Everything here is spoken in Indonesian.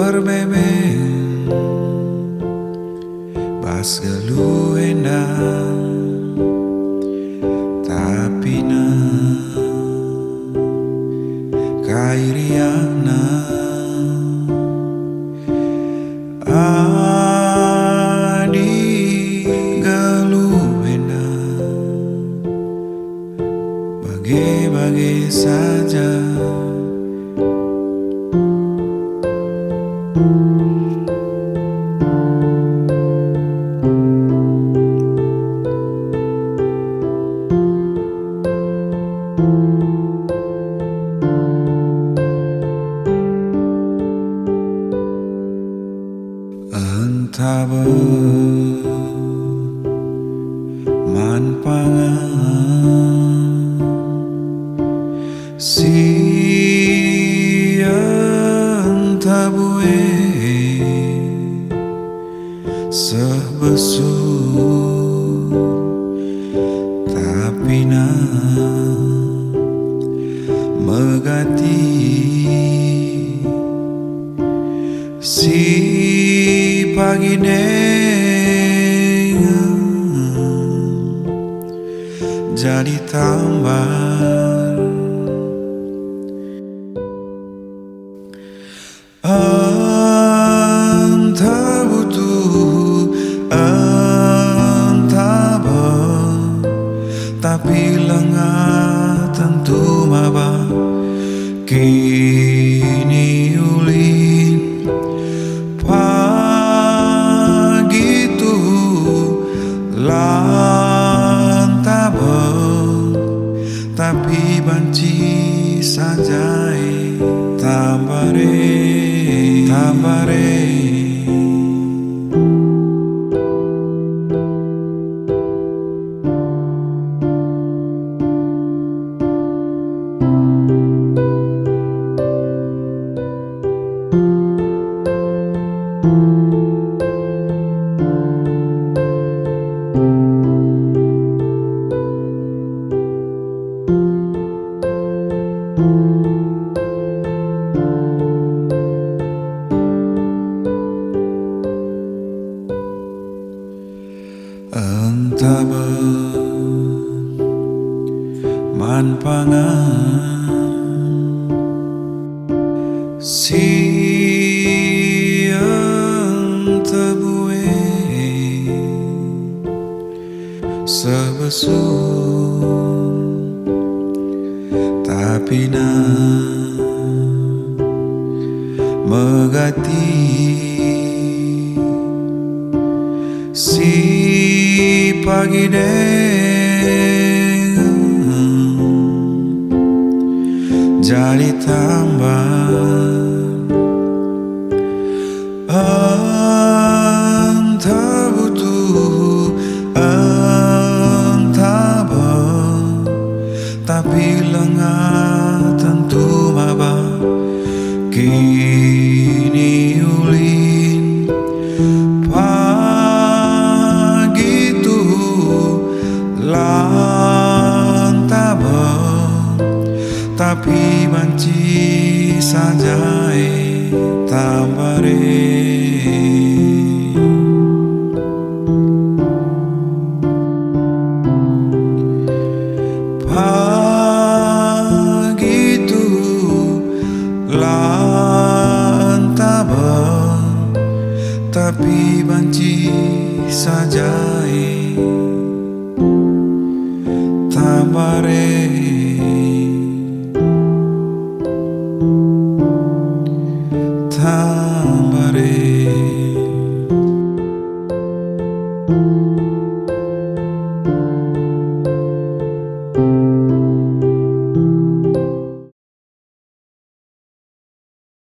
berbeben bas gelu endang tapi na kairiana adi gelu endang bage-bage saja. Entah manpangan si entah bue sebesar tapi na megati si pagi dengan jadi tambar entah butuh entah tapi lengah tentu maba kini ulin pagitu lantaba tapi banci sajai tambare entah manpangan si entah bue sebesar tapi na megati si pagi dengan jadi tambah entah butuh entah tapi lengah tentu maba kini ulin pagitu lantaba tapi banci sajai tambare pagitu lantaba tapi banci sajai tambare.